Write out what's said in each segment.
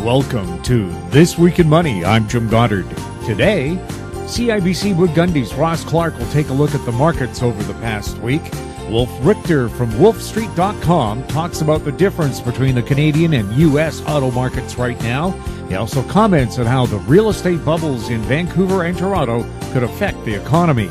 Welcome to This Week in Money. I'm Jim Goddard. Today, CIBC Wood Gundy's Ross Clark will take a look at the markets over the past week. Wolf Richter from wolfstreet.com talks about the difference between the Canadian and U.S. auto markets right now. He also comments on how the real estate bubbles in Vancouver and Toronto could affect the economy.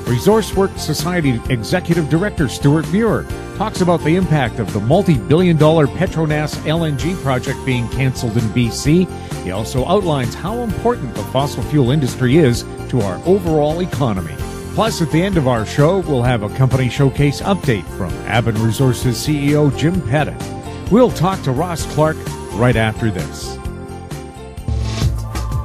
ResourceWorks Society Executive Director Stewart Muir talks about the impact of the multi-billion-dollar Petronas LNG project being canceled in BC. He also outlines how important the fossil fuel industry is to our overall economy. Plus, at the end of our show, we'll have a company showcase update from Aben Resources CEO Jim Pettit. We'll talk to Ross Clark right after this.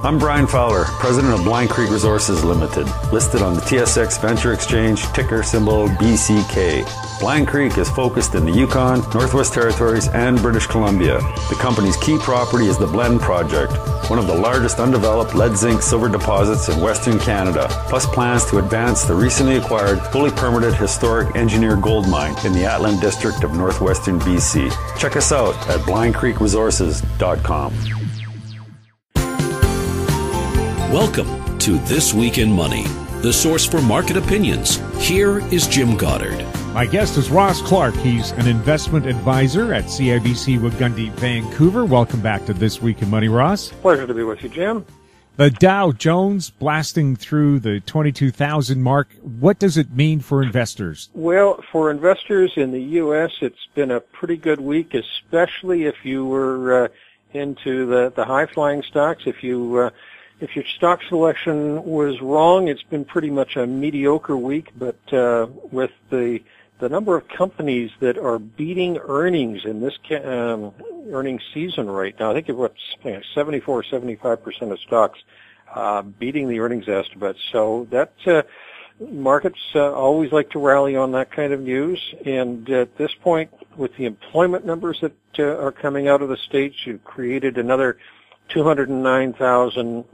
I'm Brian Fowler, president of Blind Creek Resources Limited, listed on the TSX Venture Exchange, ticker symbol BCK. Blind Creek is focused in the Yukon, Northwest Territories, and British Columbia. The company's key property is the Blend Project, one of the largest undeveloped lead zinc silver deposits in Western Canada, plus plans to advance the recently acquired, fully permitted historic engineered gold mine in the Atlan district of northwestern BC. Check us out at blindcreekresources.com. Welcome to This Week in Money, the source for market opinions. Here is Jim Goddard. My guest is Ross Clark. He's an investment advisor at CIBC Wood Gundy, Vancouver. Welcome back to This Week in Money, Ross. Pleasure to be with you, Jim. The Dow Jones blasting through the 22,000 mark. What does it mean for investors? Well, for investors in the U.S., it's been a pretty good week, especially if you were into the high-flying stocks. If your stock selection was wrong, it's been pretty much a mediocre week, but with the number of companies that are beating earnings in this earnings season right now, I think it's 74 or 75% of stocks beating the earnings estimates. So that markets always like to rally on that kind of news. And at this point, with the employment numbers that are coming out of the states, you've created another 209,000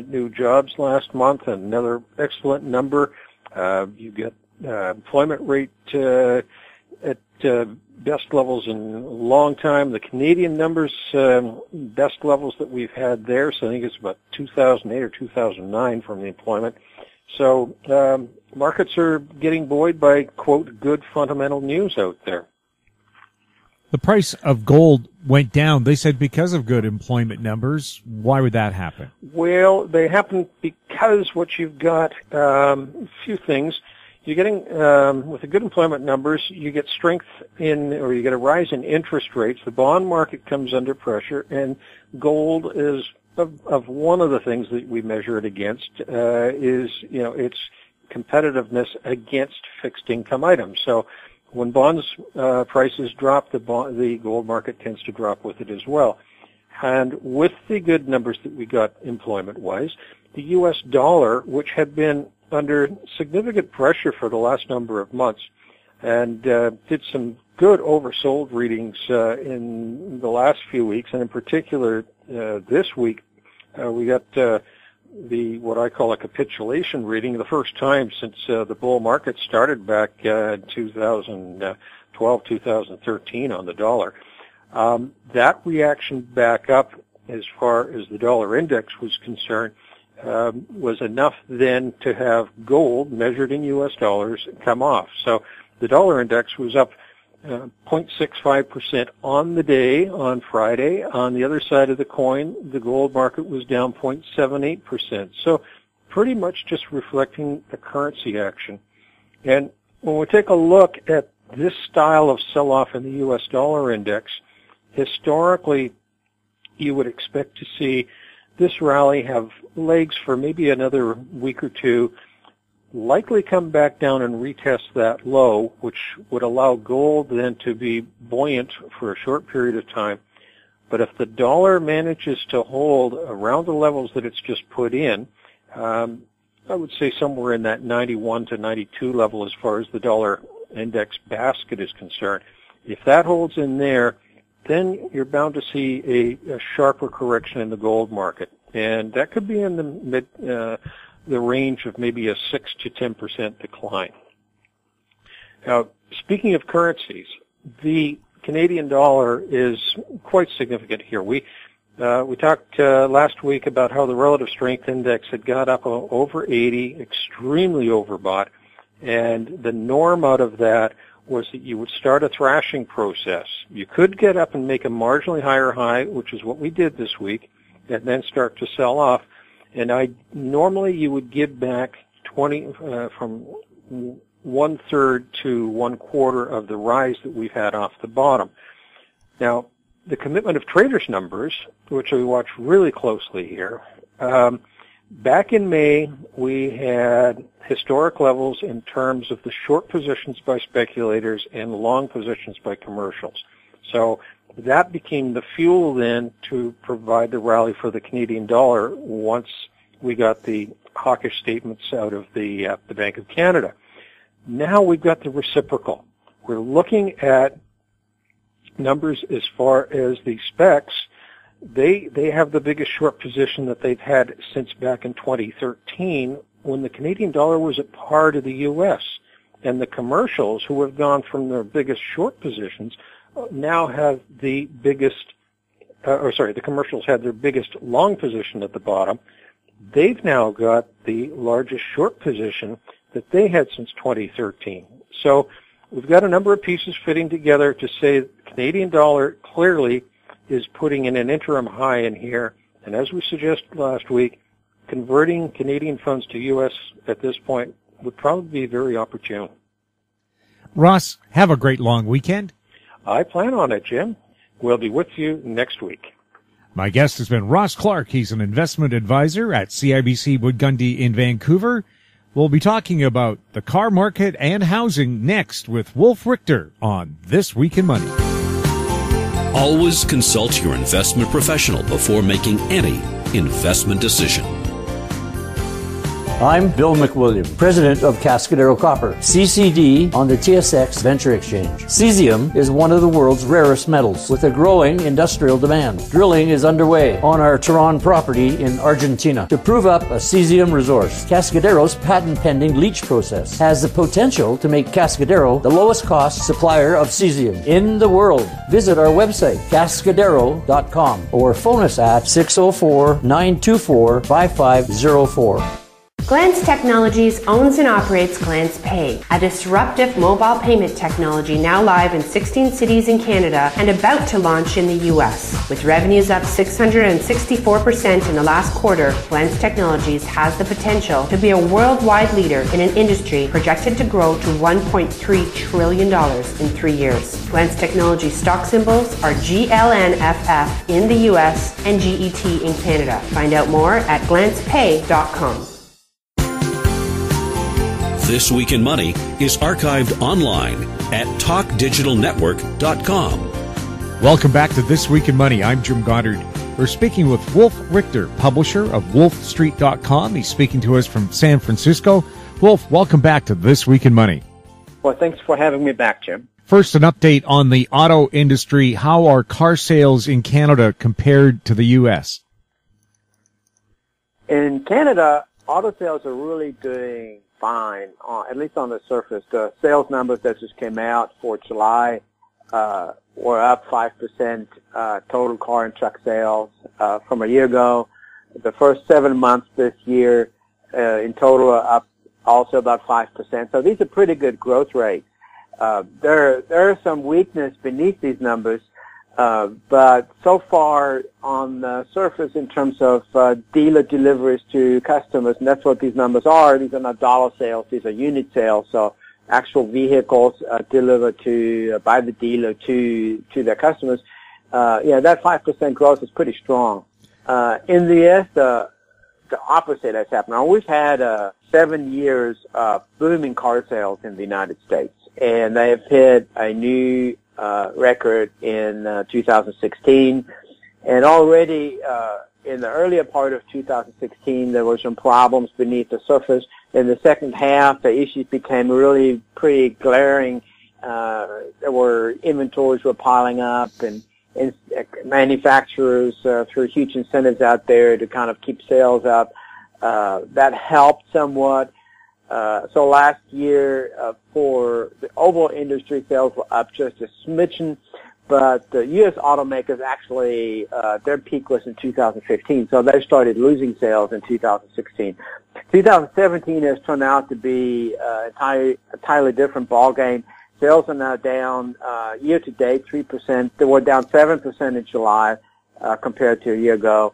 new jobs last month, and another excellent number. You get employment rate at best levels in a long time. The Canadian numbers, best levels that we've had there, so I think it's about 2008 or 2009 from the employment. So markets are getting buoyed by, quote, good fundamental news out there. The price of gold went down, they said, because of good employment numbers. Why would that happen? Well, they happen because what you've got, a few things. You're getting, with the good employment numbers, you get strength or you get a rise in interest rates. The bond market comes under pressure, and gold is of one of the things that we measure it against, is, its competitiveness against fixed income items. So when bonds prices drop, the gold market tends to drop with it as well. And with the good numbers that we got employment-wise, the U.S. dollar, which had been under significant pressure for the last number of months, and did some good oversold readings in the last few weeks, and in particular this week, we got what I call a capitulation reading, the first time since the bull market started back in 2012, 2013 on the dollar. That reaction back up, as far as the dollar index was concerned, was enough then to have gold measured in U.S. dollars come off. So the dollar index was up 0.65% on the day on Friday. On the other side of the coin, the gold market was down 0.78%. So pretty much just reflecting the currency action. And when we take a look at this style of sell-off in the U.S. dollar index, historically you would expect to see this rally have legs for maybe another week or two, likely come back down and retest that low, which would allow gold then to be buoyant for a short period of time. But if the dollar manages to hold around the levels that it's just put in, I would say somewhere in that 91 to 92 level as far as the dollar index basket is concerned. If that holds in there, then you're bound to see a sharper correction in the gold market. And that could be in the range of maybe a 6 to 10% decline. Now, speaking of currencies, the Canadian dollar is quite significant here. We talked last week about how the relative strength index had got up over 80, extremely overbought, and the norm out of that was that you would start a thrashing process. You could get up and make a marginally higher high, which is what we did this week, and then start to sell off. And normally you would give back 20 from 1/3 to 1/4 of the rise that we've had off the bottom. Now, the commitment of traders numbers, which we watch really closely here, back in May we had historic levels in terms of the short positions by speculators and long positions by commercials. So that became the fuel then to provide the rally for the Canadian dollar once we got the hawkish statements out of the Bank of Canada. Now we've got the reciprocal. We're looking at numbers as far as the specs. They have the biggest short position that they've had since back in 2013 when the Canadian dollar was at par to the U.S. And the commercials, who have gone from their biggest short positions, now have the biggest, the commercials had their biggest long position at the bottom. They've now got the largest short position that they had since 2013. So we've got a number of pieces fitting together to say the Canadian dollar clearly is putting in an interim high in here. And as we suggested last week, converting Canadian funds to U.S. at this point would probably be very opportune. Ross, have a great long weekend. I plan on it, Jim. We'll be with you next week. My guest has been Ross Clark. He's an investment advisor at CIBC Wood Gundy in Vancouver. We'll be talking about the car market and housing next with Wolf Richter on This Week in Money. Always consult your investment professional before making any investment decision. I'm Bill McWilliam, president of Cascadero Copper, CCD on the TSX Venture Exchange. Cesium is one of the world's rarest metals with a growing industrial demand. Drilling is underway on our Tehran property in Argentina to prove up a cesium resource. Cascadero's patent-pending leach process has the potential to make Cascadero the lowest cost supplier of cesium in the world. Visit our website, cascadero.com, or phone us at 604-924-5504. Glance Technologies owns and operates Glance Pay, a disruptive mobile payment technology now live in 16 cities in Canada and about to launch in the U.S. With revenues up 664% in the last quarter, Glance Technologies has the potential to be a worldwide leader in an industry projected to grow to $1.3 trillion in 3 years. Glance Technologies stock symbols are GLNFF in the U.S. and GET in Canada. Find out more at glancepay.com. This Week in Money is archived online at talkdigitalnetwork.com. Welcome back to This Week in Money. I'm Jim Goddard. We're speaking with Wolf Richter, publisher of wolfstreet.com. He's speaking to us from San Francisco. Wolf, welcome back to This Week in Money. Well, thanks for having me back, Jim. First, an update on the auto industry. How are car sales in Canada compared to the U.S.? In Canada, auto sales are really doing fine, at least on the surface. The sales numbers that just came out for July were up 5%, total car and truck sales from a year ago. The first 7 months this year in total are up also about 5%. So these are pretty good growth rates. There are some weakness beneath these numbers, but so far on the surface in terms of dealer deliveries to customers, and that's what these numbers are. These are not dollar sales; these are unit sales. So actual vehicles delivered by the dealer to their customers. That 5% growth is pretty strong. In the U.S., the opposite has happened. Now, we've had 7 years of booming car sales in the United States, and they have hit a new record in 2016, and already in the earlier part of 2016 there were some problems beneath the surface. In the second half, the issues became really pretty glaring. Inventories were piling up, and manufacturers threw huge incentives out there to kind of keep sales up. That helped somewhat. So last year, for the overall industry, sales were up just a smidgen, But the U.S. automakers actually, their peak was in 2015, so they started losing sales in 2016. 2017 has turned out to be an entirely different ballgame. Sales are now down year-to-date 3%. They were down 7% in July compared to a year ago.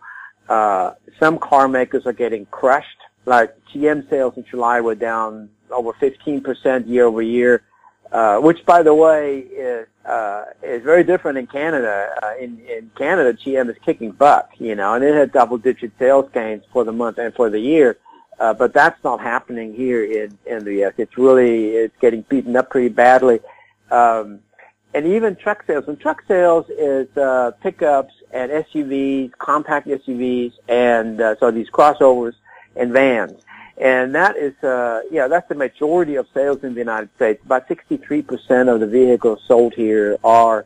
Some car makers are getting crushed. Like GM sales in July were down over 15% year-over-year. Which, by the way, is very different in Canada. In Canada, GM is kicking butt, and it had double-digit sales gains for the month and for the year. But that's not happening here in the U.S. It's getting beaten up pretty badly. And even truck sales. And truck sales is pickups and SUVs, compact SUVs, and so these crossovers and vans. And that is, that's the majority of sales in the United States. About 63% of the vehicles sold here are,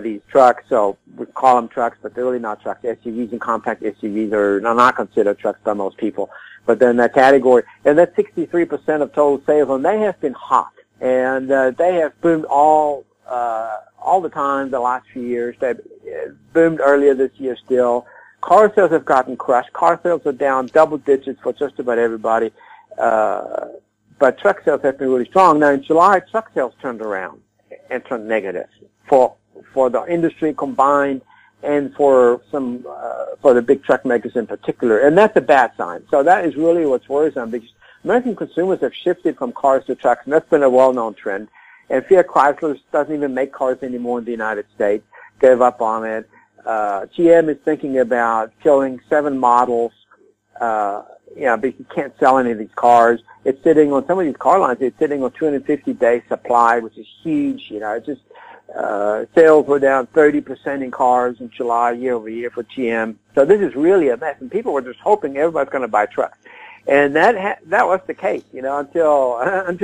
these trucks. So we call them trucks, but they're really not trucks. SUVs and compact SUVs are not considered trucks by most people. But they're in that category. And that's 63% of total sales. And they have been hot. And, they have boomed all the time the last few years. They boomed earlier this year still. Car sales have gotten crushed. Car sales are down double digits for just about everybody. But truck sales have been really strong. Now in July, truck sales turned around and turned negative for the industry combined and for the big truck makers in particular. And that's a bad sign. So that is really what's worrisome, because American consumers have shifted from cars to trucks, and that's been a well-known trend. And Fiat Chrysler doesn't even make cars anymore in the United States. Gave up on it. GM is thinking about killing 7 models, because you can't sell any of these cars. It's sitting on some of these car lines. It's sitting on 250-day supply, which is huge. Sales were down 30% in cars in July year over year for GM. So this is really a mess, and people were just hoping everybody's going to buy trucks, and that was the case, until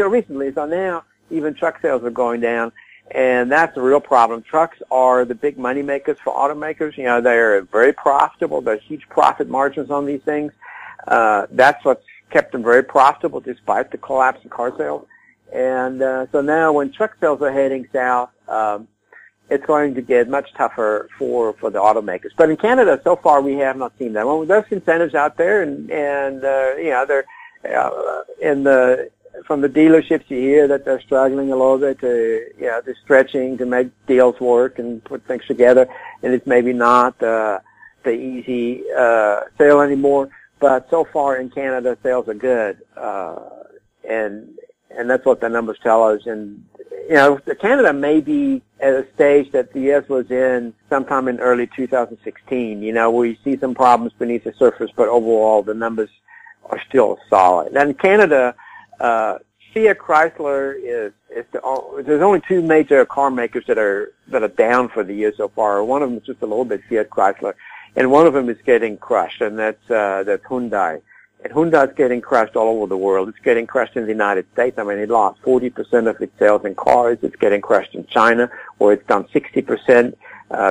recently. So now even truck sales are going down. And that's a real problem. Trucks are the big money makers for automakers. They're very profitable. There's huge profit margins on these things. That's what's kept them very profitable despite the collapse in car sales. And so now when truck sales are heading south, it's going to get much tougher for the automakers. But in Canada, so far, we have not seen that. Well, there's incentives out there, and they're from the dealerships, you hear that they're struggling a little bit they're stretching to make deals work and put things together, and it's maybe not the easy sale anymore. But so far in Canada, sales are good, and that's what the numbers tell us. And Canada may be at a stage that the U.S. was in sometime in early 2016. We see some problems beneath the surface, but overall the numbers are still solid. And Canada. Fiat Chrysler there's only 2 major car makers that are down for the year so far. One of them is just a little bit Fiat Chrysler, and one of them is getting crushed, and that's Hyundai. And Hyundai's getting crushed all over the world. It's getting crushed in the United States. I mean, it lost 40% of its sales in cars. It's getting crushed in China, where it's down 60%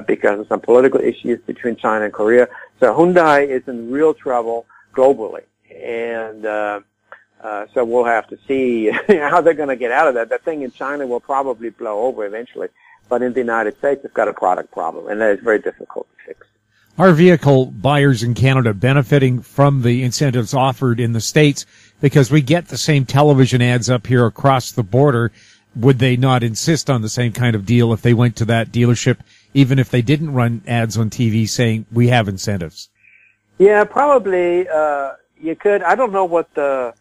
because of some political issues between China and Korea. So Hyundai is in real trouble globally, and so we'll have to see how they're going to get out of that. That thing in China will probably blow over eventually. But in the United States, it's got a product problem, and that is very difficult to fix. Are vehicle buyers in Canada benefiting from the incentives offered in the States? Because we get the same television ads up here across the border. Would they not insist on the same kind of deal if they went to that dealership, even if they didn't run ads on TV saying, we have incentives? Yeah, probably you could. I don't know what the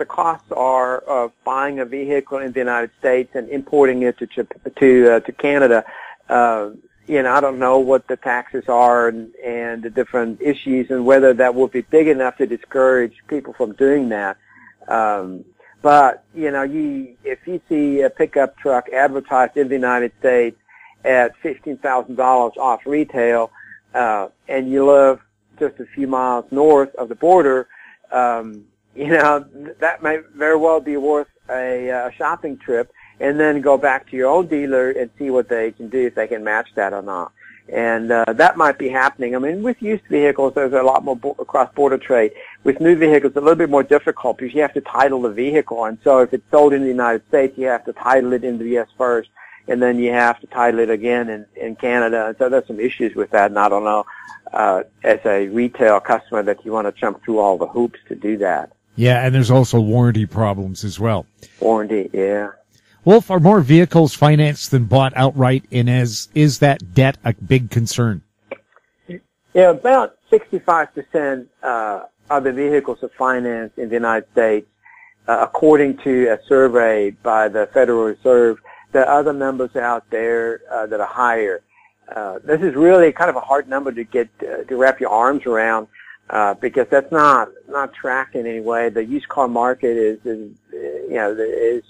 costs are of buying a vehicle in the United States and importing it to Canada. I don't know what the taxes are and the different issues and whether that would be big enough to discourage people from doing that. But if you see a pickup truck advertised in the United States at $15,000 off retail, and you live just a few miles north of the border, that may very well be worth a shopping trip, and then go back to your own dealer and see what they can do, if they can match that or not. And that might be happening. I mean, with used vehicles, there's a lot more cross-border trade. With new vehicles, it's a little bit more difficult because you have to title the vehicle. And so if it's sold in the United States, you have to title it in the U.S. first. and then you have to title it again in Canada. And so there's some issues with that, and I don't know, as a retail customer, that you want to jump through all the hoops to do that. Yeah, and there's also warranty problems as well. Warranty, yeah. Wolf, are more vehicles financed than bought outright, and is that debt a big concern? Yeah, about 65% of the vehicles are financed in the United States, according to a survey by the Federal Reserve. There are other numbers out there that are higher. This is really kind of a hard number to get to wrap your arms around, because that's not tracked in any way. The used car market is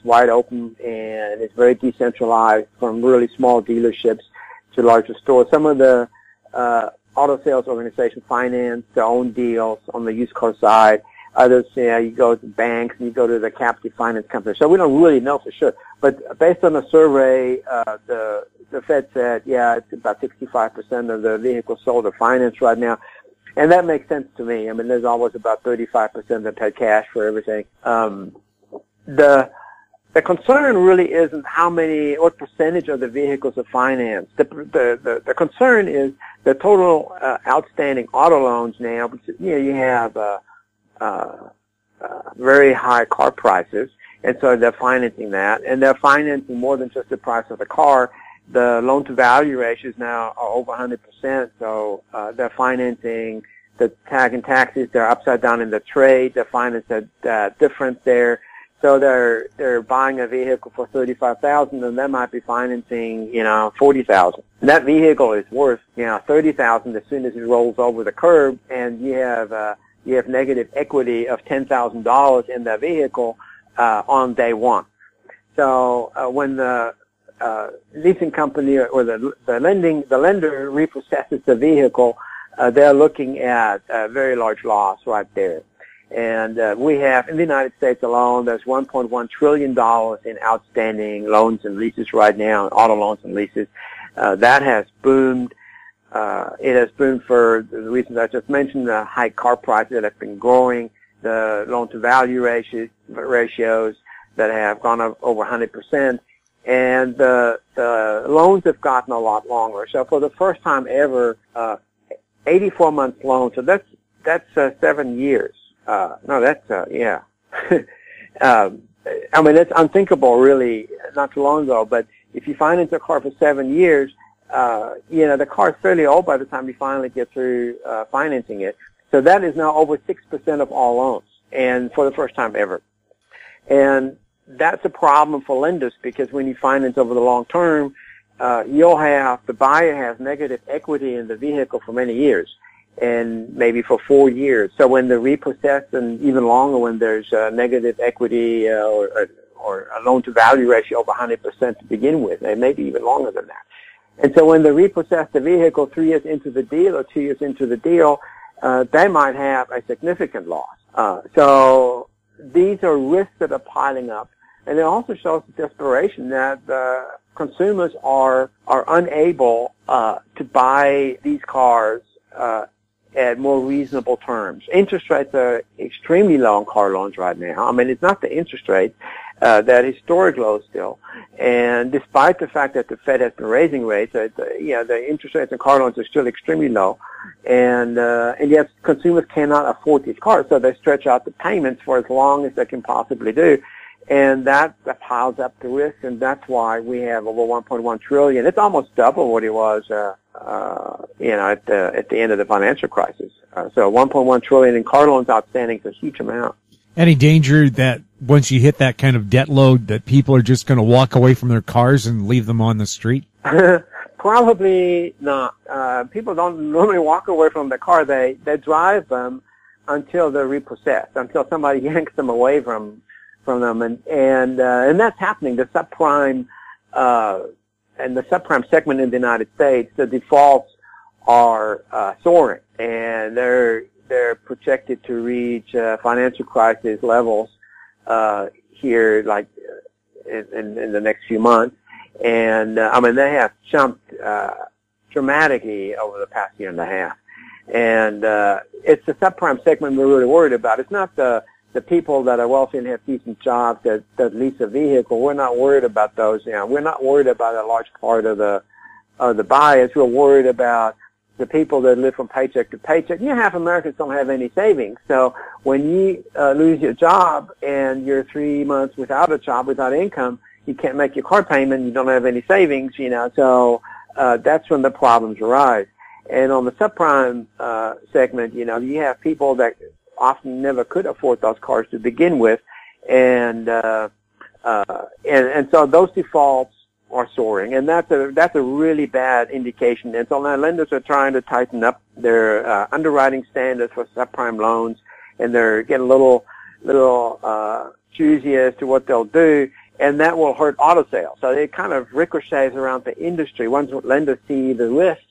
wide open, and it's very decentralized, from really small dealerships to larger stores. Some of the auto sales organizations finance their own deals on the used car side. Others, you go to banks and you go to the captive finance company. So we don't really know for sure. But based on the survey, the Fed said, it's about 65% of the vehicles sold are financed right now. And that makes sense to me. I mean, there's always about 35% that pay cash for everything. The concern really isn't what percentage of the vehicles are financed. The concern is the total outstanding auto loans now. You have very high car prices, and so they're financing that, and they're financing more than just the price of the car. The loan-to-value ratios now are over 100%, so they're financing the tag and taxes. They're upside down in the trade. They're financing the difference there. So they're buying a vehicle for $35,000, and they might be financing, $40,000. That vehicle is worth, $30,000 as soon as it rolls over the curb, and you have negative equity of $10,000 in that vehicle on day one. So when the leasing company or the lender repossesses the vehicle, they're looking at a very large loss right there. And we have, in the United States alone, there's $1.1 trillion in outstanding loans and leases right now, auto loans and leases. That has boomed. It has boomed for the reasons I just mentioned, the high car prices that have been growing, the loan-to-value ratios that have gone up over 100%, and the loans have gotten a lot longer. So for the first time ever, 84-month loan, so that's 7 years. I mean, it's unthinkable, really, not too long ago. But if you finance a car for 7 years, the car is fairly old by the time you finally get through financing it. So that is now over 6% of all loans, and for the first time ever. And that's a problem for lenders, because when you finance over the long term, the buyer has negative equity in the vehicle for many years, and maybe for 4 years. So when they're repossessed, and even longer when there's negative equity or a loan-to-value ratio of 100% to begin with, and maybe even longer than that. And so when they repossess the vehicle 3 years into the deal or 2 years into the deal, they might have a significant loss. So these are risks that are piling up. And it also shows the desperation that consumers are unable to buy these cars at more reasonable terms. Interest rates are extremely low on car loans right now. I mean, it's not the interest rates that historic lows still. And despite the fact that the Fed has been raising rates, the interest rates on car loans are still extremely low. And yet consumers cannot afford these cars, so they stretch out the payments for as long as they can possibly do. And that piles up the risk, and that's why we have over $1.1 trillion. It's almost double what it was, at the end of the financial crisis. So $1.1 trillion in car loans outstanding is a huge amount. Any danger that once you hit that kind of debt load, that people are just going to walk away from their cars and leave them on the street? Probably not. People don't normally walk away from their car. They drive them until they're repossessed, until somebody yanks them away from them, and that's happening. The subprime and the subprime segment in the United States, the defaults are soaring, and they're projected to reach financial crisis levels here, like in the next few months. And they have jumped dramatically over the past year and a half. And it's the subprime segment we're really worried about. It's not the the people that are wealthy and have decent jobs that lease a vehicle, we're not worried about those. We're not worried about a large part of the buyers. We're worried about the people that live from paycheck to paycheck. Half Americans don't have any savings. So when you lose your job and you're 3 months without a job, without income, you can't make your car payment, you don't have any savings, so that's when the problems arise. And on the subprime segment, you have people that often never could afford those cars to begin with, and so those defaults are soaring, and that's a really bad indication. And so now lenders are trying to tighten up their underwriting standards for subprime loans, and they're getting a little choosy as to what they'll do, and that will hurt auto sales. So it kind of ricochets around the industry. Once lenders see the risk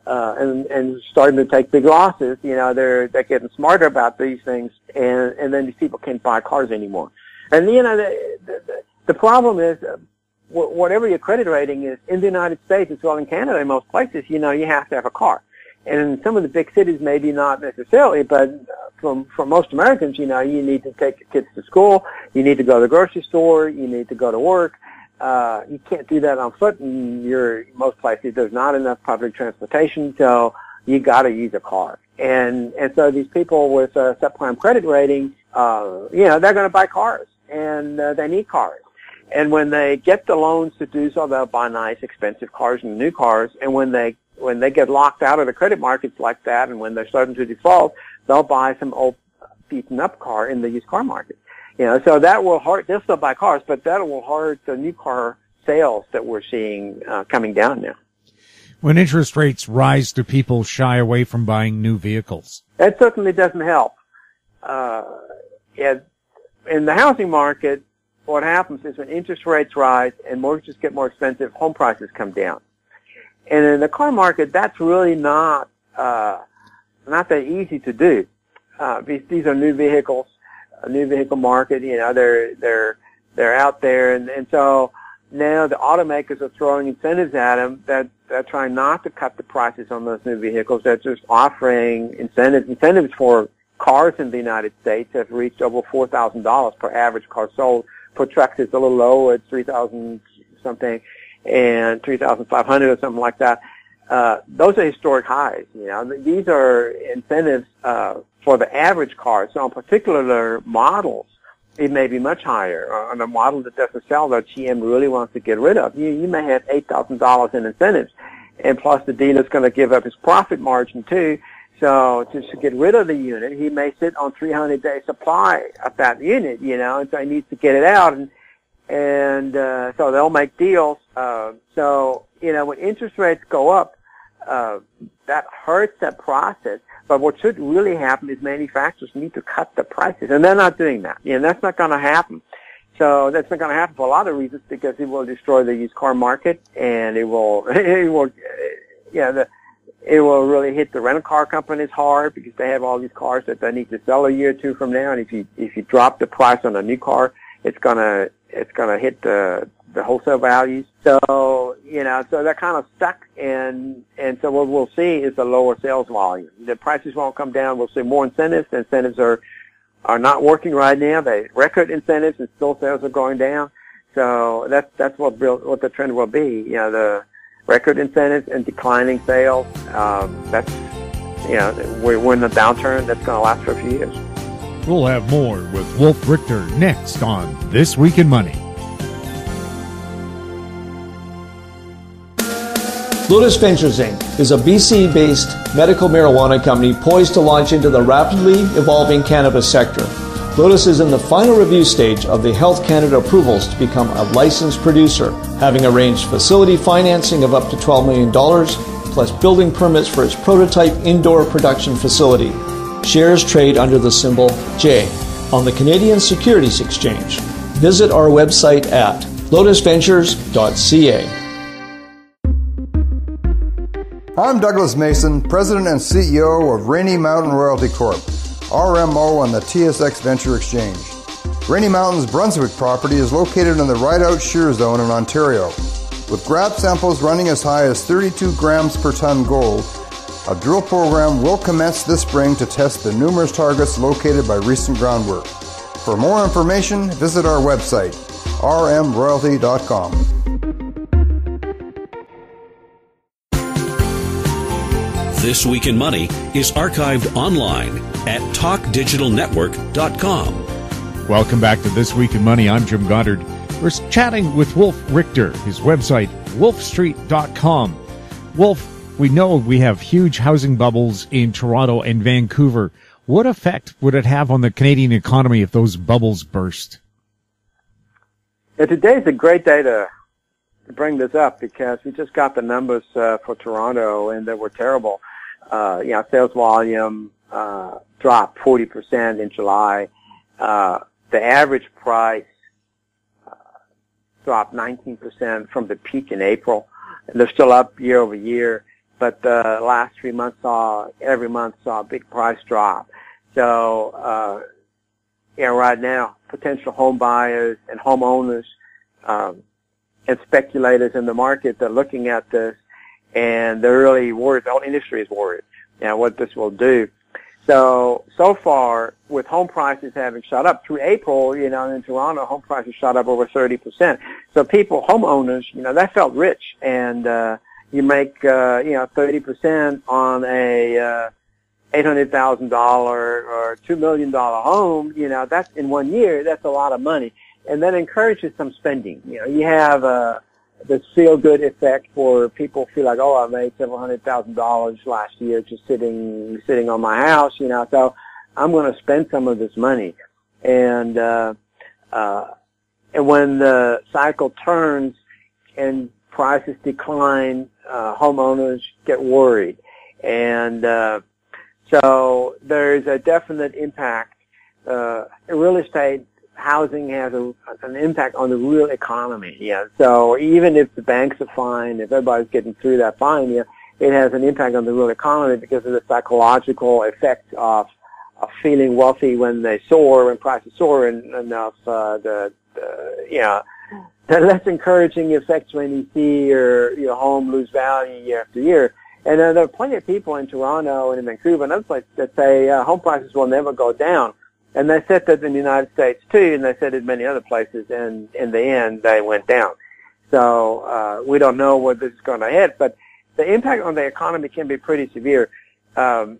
and starting to take big losses, they're getting smarter about these things, and then these people can't buy cars anymore. And the problem is, whatever your credit rating is in the United States as well in Canada, in most places, you have to have a car. And in some of the big cities, maybe not necessarily, but for most Amerians, you need to take your kids to school, you need to go to the grocery store, you need to go to work. You can't do that on foot in most places. There's not enough public transportation, so you got to use a car. And so these people with subprime credit rating, they're going to buy cars, and they need cars. And when they get the loans to do so, they'll buy nice, expensive cars and new cars. And when they get locked out of the credit markets like that, and when they're starting to default, they'll buy some old, beaten-up car in the used car market. So that will hurt. They'll still buy cars, but that will hurt the new car sales that we're seeing coming down now. When interest rates rise, do people shy away from buying new vehicles? That certainly doesn't help. In the housing market, what happens is when interest rates rise and mortgages get more expensive, home prices come down. And in the car market, that's really not that easy to do. These are new vehicles, a new vehicle market. They're out there, and so now the automakers are throwing incentives at them that they're trying not to cut the prices on those new vehicles. They're just offering incentives. Incentives for cars in the United States have reached over $4,000 per average car sold. For trucks, it's a little low. It's $3,000 something, and $3,500 or something like that. Those are historic highs. These are incentives for the average car. So on particular models, it may be much higher. On a model that doesn't sell that GM really wants to get rid of, you may have $8,000 in incentives, and plus the dealer's going to give up his profit margin too. So to get rid of the unit, he may sit on 300-day supply of that unit, and so he needs to get it out, and so they'll make deals. When interest rates go up, that hurts that process. But what should really happen is manufacturers need to cut the prices, and they're not doing that. That's not going to happen. So that's not going to happen for a lot of reasons, because it will destroy the used car market, and it will really hit the rental car companies hard, because they have all these cars that they need to sell a year or two from now. And if you drop the price on a new car, it's gonna hit the wholesale values. So so they're kind of stuck, and so what we'll see is a lower sales volume. The prices won't come down. We'll see more incentives. The incentives are not working right now. They record incentives, and still sales are going down. So that's what the trend will be. The record incentives and declining sales. We're in a downturn that's going to last for a few years. We'll have more with Wolf Richter next on This Week in Money. Lotus Ventures Inc. is a BC-based medical marijuana company poised to launch into the rapidly evolving cannabis sector. Lotus is in the final review stage of the Health Canada approvals to become a licensed producer, having arranged facility financing of up to $12 million, plus building permits for its prototype indoor production facility. Shares trade under the symbol J on the Canadian Securities Exchange. Visit our website at lotusventures.ca. I'm Douglas Mason, President and CEO of Rainy Mountain Royalty Corp., RMO on the TSX Venture Exchange. Rainy Mountain's Brunswick property is located in the Rideout Shear Zone in Ontario. With grab samples running as high as 32 grams per ton gold, a drill program will commence this spring to test the numerous targets located by recent groundwork. For more information, visit our website, rmroyalty.com. This Week in Money is archived online at talkdigitalnetwork.com. Welcome back to This Week in Money. I'm Jim Goddard. We're chatting with Wolf Richter, his website, wolfstreet.com. Wolf, we know we have huge housing bubbles in Toronto and Vancouver. What effect would it have on the Canadian economy if those bubbles burst? Yeah, today's a great day to bring this up because we just got the numbers for Toronto, and they were terrible. Sales volume dropped 40% in July. The average price dropped 19% from the peak in April. And they're still up year over year, but the last 3 months every month saw a big price drop. So, right now, potential home buyers and homeowners, and speculators in the market, they're looking at this and they're really worried. The whole industry is worried, what this will do. So far, with home prices having shot up through April, in Toronto, home prices shot up over 30%. So homeowners, they felt rich. And, you make, 30% on a, $800,000 or $2 million home, that's in 1 year, that's a lot of money. And that encourages some spending. You have, this feel-good effect for people feel like, I made several $100,000 last year just sitting on my house, so I'm going to spend some of this money. And when the cycle turns and prices decline, homeowners get worried. And so there's a definite impact. Real estate housing has an impact on the real economy. So even if the banks are fine, if everybody's getting through that fine, it has an impact on the real economy because of the psychological effect of feeling wealthy when prices soar, and of the less encouraging effects when you see your home lose value year after year. And there are plenty of people in Toronto and in Vancouver and other places that say home prices will never go down. And they said that in the United States too, and they said in many other places, and in the end they went down. So we don't know where this is going to hit, but the impact on the economy can be pretty severe. In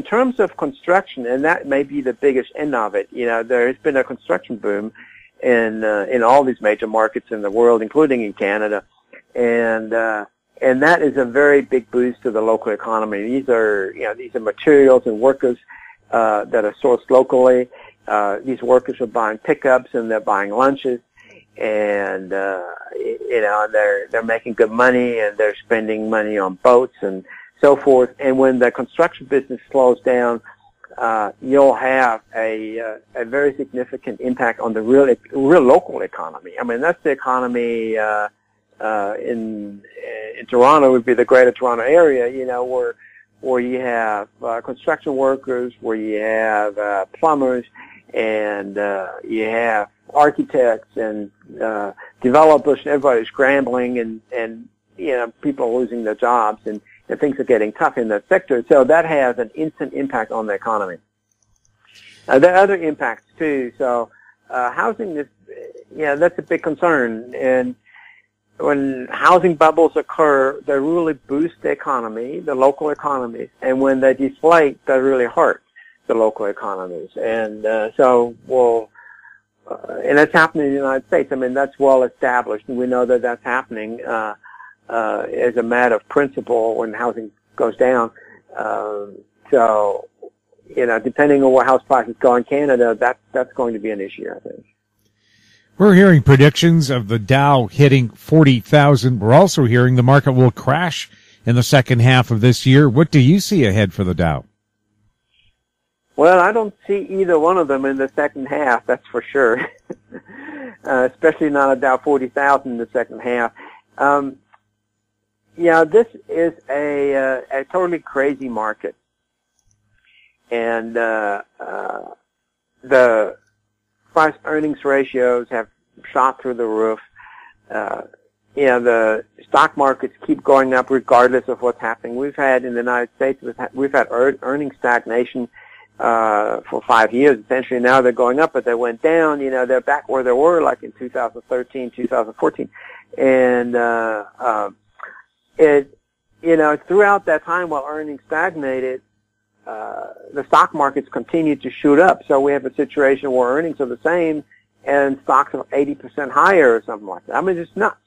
terms of construction, and that may be the biggest end of it, there has been a construction boom in all these major markets in the world, including in Canada, and that is a very big boost to the local economy. These are materials and workers that are sourced locally. These workers are buying pickups and they're buying lunches, and they're making good money, and they're spending money on boats and so forth. And when the construction business slows down, you'll have a very significant impact on the real local economy. I mean, that's the economy in Toronto would be the Greater Toronto area, where you have construction workers, where you have plumbers, and you have architects and developers. Everybody's scrambling, and people are losing their jobs, and things are getting tough in that sector. So that has an instant impact on the economy. There are other impacts too. So housing is, that's a big concern. And when housing bubbles occur, they really boost the economy, the local economies. And when they deflate, they really hurt the local economies. And and that's happening in the United States. I mean, that's well established, and we know that that's happening as a matter of principle when housing goes down. Depending on where house prices go in Canada, that's going to be an issue, I think. We're hearing predictions of the Dow hitting 40,000. We're also hearing the market will crash in the second half of this year. What do you see ahead for the Dow? Well, I don't see either one of them in the second half, that's for sure. Especially not a Dow 40,000 in the second half. This is a totally crazy market. And the price earnings ratios have shot through the roof. The stock markets keep going up regardless of what's happening. We've had in the United States, we've had earnings stagnation for 5 years. Essentially now they're going up, but they went down. They're back where they were like in 2013, 2014. And, throughout that time while earnings stagnated, the stock markets continued to shoot up. So we have a situation where earnings are the same and stocks are 80% higher or something like that. I mean, it's nuts.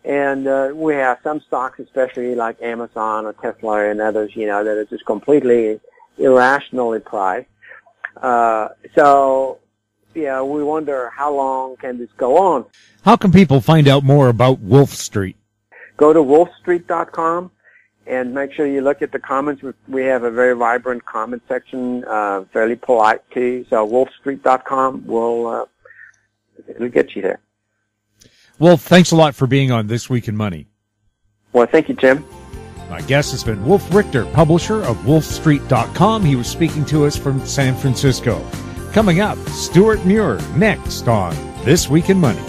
And we have some stocks, especially like Amazon or Tesla and others, that are just completely irrationally priced. We wonder how long can this go on. How can people find out more about Wolf Street? Go to wolfstreet.com and make sure you look at the comments. We have a very vibrant comment section, fairly polite too. So wolfstreet.com it'll get you there. Wolf, thanks a lot for being on This Week in Money. Well, thank you, Jim. My guest has been Wolf Richter, publisher of wolfstreet.com. He was speaking to us from San Francisco. Coming up, Stewart Muir next on This Week in Money.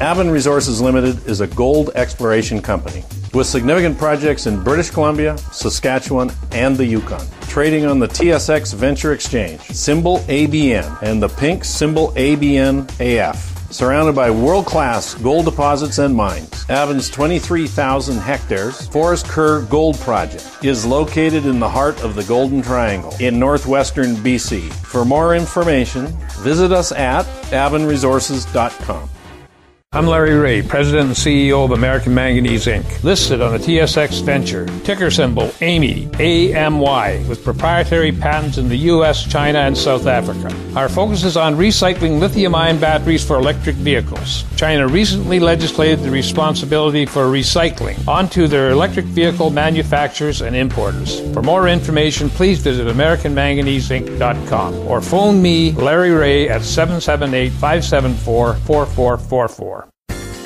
Aben Resources Limited is a gold exploration company with significant projects in British Columbia, Saskatchewan, and the Yukon. Trading on the TSX Venture Exchange, symbol ABN, and the pink symbol ABN-AF. Surrounded by world-class gold deposits and mines, Aben's 23,000 hectares Forest Kerr Gold Project is located in the heart of the Golden Triangle in northwestern BC. For more information, visit us at abenresources.com. I'm Larry Ray, President and CEO of American Manganese, Inc., listed on the TSX Venture, ticker symbol AMY, A-M-Y, with proprietary patents in the U.S., China, and South Africa. Our focus is on recycling lithium-ion batteries for electric vehicles. China recently legislated the responsibility for recycling onto their electric vehicle manufacturers and importers. For more information, please visit AmericanManganeseInc.com or phone me, Larry Ray, at 778-574-4444.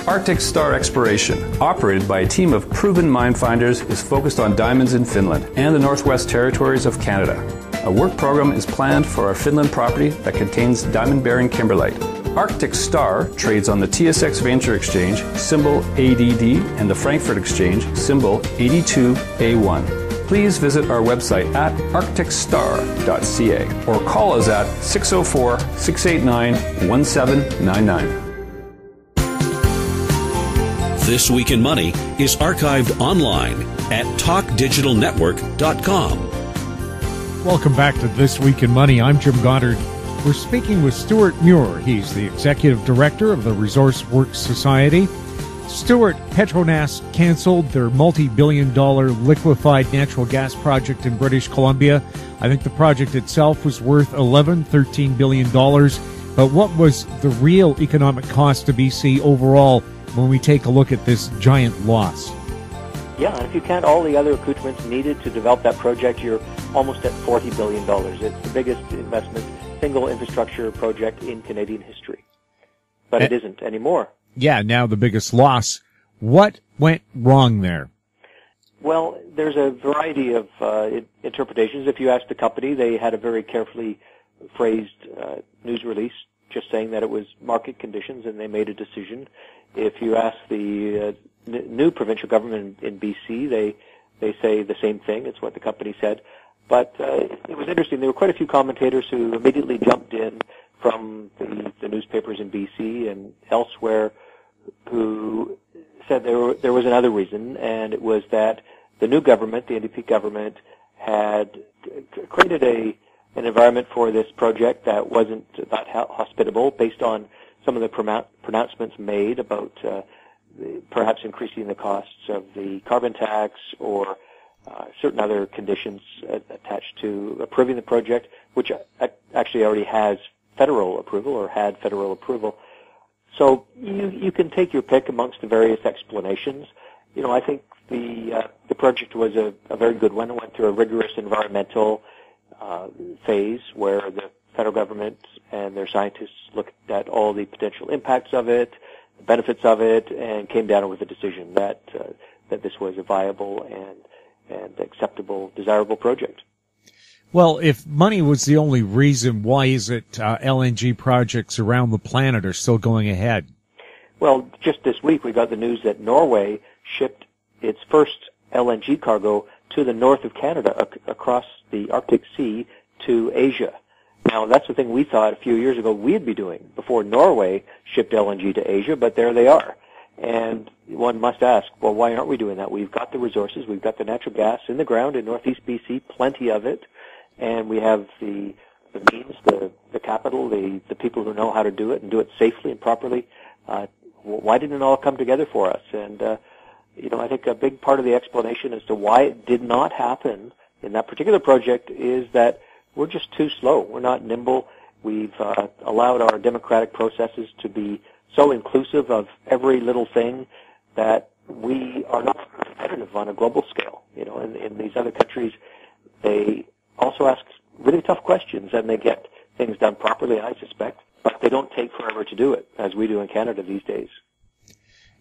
Arctic Star Exploration, operated by a team of proven mine finders, is focused on diamonds in Finland and the Northwest Territories of Canada. A work program is planned for our Finland property that contains diamond-bearing kimberlite. Arctic Star trades on the TSX Venture Exchange, symbol ADD, and the Frankfurt Exchange, symbol 82A1. Please visit our website at arcticstar.ca or call us at 604-689-1799. This Week in Money is archived online at talkdigitalnetwork.com. Welcome back to This Week in Money. I'm Jim Goddard. We're speaking with Stewart Muir. He's the Executive Director of the Resource Works Society. Stewart, Petronas canceled their multi-billion-dollar liquefied natural gas project in British Columbia. I think the project itself was worth $13 billion. But what was the real economic cost to BC overall when we take a look at this giant loss? Yeah, and if you count all the other accoutrements needed to develop that project, you're almost at $40 billion. It's the biggest investment, single infrastructure project in Canadian history. But it isn't anymore. Yeah, now the biggest loss. What went wrong there? Well, there's a variety of interpretations. If you ask the company, they had a very carefully phrased news release just saying that it was market conditions and they made a decision. If you ask the new provincial government in BC, they say the same thing. It's what the company said. But it was interesting. There were quite a few commentators who immediately jumped in from the newspapers in BC and elsewhere who said there was another reason, and it was that the new government, the NDP government, had created an environment for this project that wasn't that hospitable based on some of the pronouncements made about perhaps increasing the costs of the carbon tax or certain other conditions attached to approving the project, which actually already has federal approval or had federal approval. So you can take your pick amongst the various explanations. You know, I think the project was a very good one. It went through a rigorous environmental phase where the federal government and their scientists looked at all the potential impacts of it, the benefits of it, and came down with a decision that this was a viable and acceptable, desirable project. Well, if money was the only reason, why is it LNG projects around the planet are still going ahead? Well, just this week we got the news that Norway shipped its first LNG cargo to the north of Canada, across the Arctic Sea to Asia. Now, that's the thing we thought a few years ago we'd be doing before Norway shipped LNG to Asia, but there they are. And one must ask, well, why aren't we doing that? We've got the resources, we've got the natural gas in the ground in northeast BC, plenty of it, and we have the means, the capital, the people who know how to do it and do it safely and properly. Why didn't it all come together for us? And, I think a big part of the explanation as to why it did not happen in that particular project is that we're just too slow. We're not nimble. We've allowed our democratic processes to be so inclusive of every little thing that we are not competitive on a global scale. In these other countries, they also ask really tough questions and they get things done properly, I suspect, but they don't take forever to do it, as we do in Canada these days.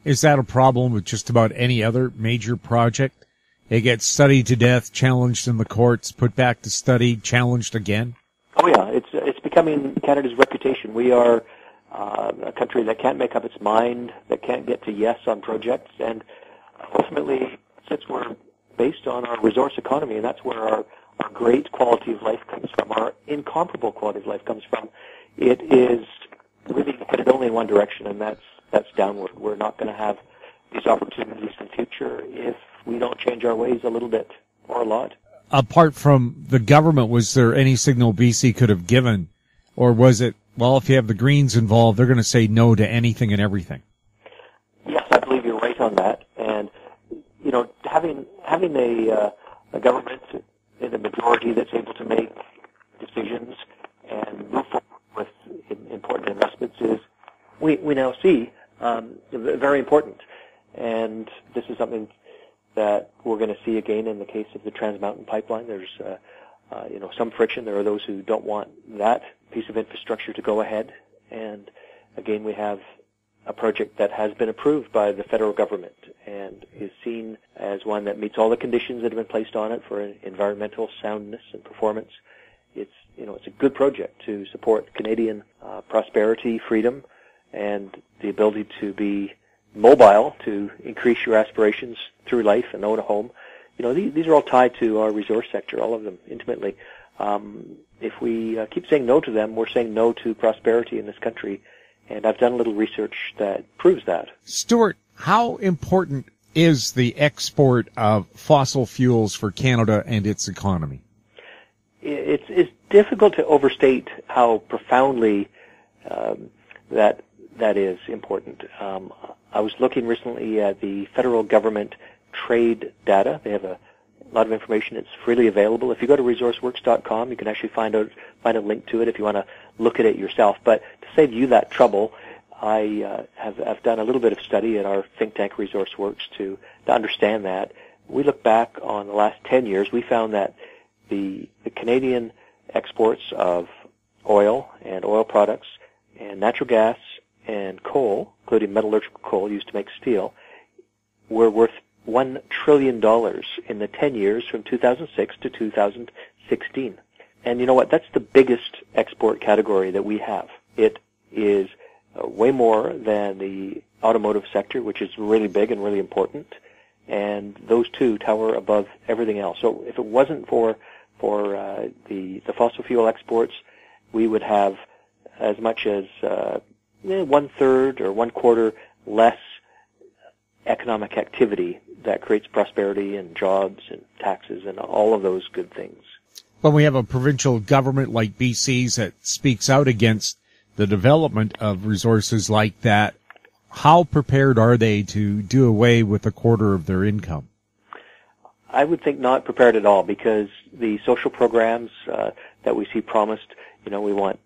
Is that a problem with just about any other major project? It gets studied to death, challenged in the courts, put back to study, challenged again? Oh yeah, it's becoming Canada's reputation. We are a country that can't make up its mind, that can't get to yes on projects, and ultimately, since we're based on our resource economy, and that's where our great quality of life comes from, our incomparable quality of life comes from, it is really headed only in one direction, and that's downward. We're not going to have these opportunities in the future if we don't change our ways a little bit or a lot. Apart from the government, was there any signal BC could have given? Or was it, well, if you have the Greens involved, they're going to say no to anything and everything? Yes, I believe you're right on that. And, having a government in a majority that's able to make decisions and move forward with important investments is, we now see, very important. And this is something that we're going to see again in the case of the Trans Mountain Pipeline. There's, some friction. There are those who don't want that piece of infrastructure to go ahead. And again, we have a project that has been approved by the federal government and is seen as one that meets all the conditions that have been placed on it for environmental soundness and performance. It's a good project to support Canadian prosperity, freedom, and the ability to be mobile, to increase your aspirations through life and own a home. These are all tied to our resource sector, all of them, intimately. If we keep saying no to them, we're saying no to prosperity in this country. And I've done a little research that proves that. Stewart, how important is the export of fossil fuels for Canada and its economy? It's difficult to overstate how profoundly that is important. I was looking recently at the federal government trade data. They have a lot of information. It's freely available. If you go to resourceworks.com, you can actually find a link to it if you want to look at it yourself. But to save you that trouble, I have done a little bit of study at our think tank ResourceWorks to understand that. We look back on the last 10 years. We found that the Canadian exports of oil and oil products and natural gas and coal, including metallurgical coal used to make steel, were worth $1 trillion in the 10 years from 2006 to 2016. And you know what? That's the biggest export category that we have. It is way more than the automotive sector, which is really big and really important. And those two tower above everything else. So if it wasn't for the fossil fuel exports, we would have as much as 1/3 or 1/4 less economic activity that creates prosperity and jobs and taxes and all of those good things. When we have a provincial government like BC's that speaks out against the development of resources like that, how prepared are they to do away with 1/4 of their income? I would think not prepared at all, because the social programs that we see promised, we want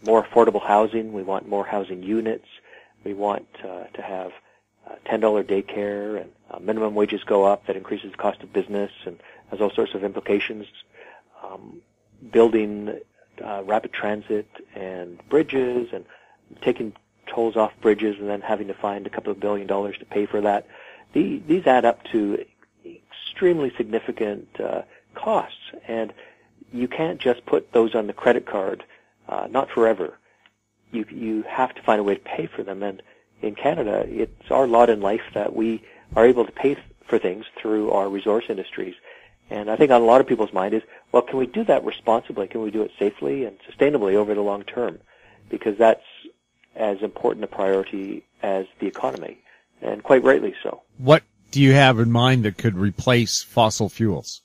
more affordable housing, we want more housing units, we want to have $10 daycare, and minimum wages go up. That increases the cost of business and has all sorts of implications. Building rapid transit and bridges and taking tolls off bridges and then having to find a couple of $2 billion to pay for that. These add up to extremely significant costs, and you can't just put those on the credit card, not forever. You have to find a way to pay for them, and in Canada, it's our lot in life that we are able to pay for things through our resource industries. And I think on a lot of people's mind is, well, can we do that responsibly? Can we do it safely and sustainably over the long term? Because that's as important a priority as the economy, and quite rightly so. What do you have in mind that could replace fossil fuels?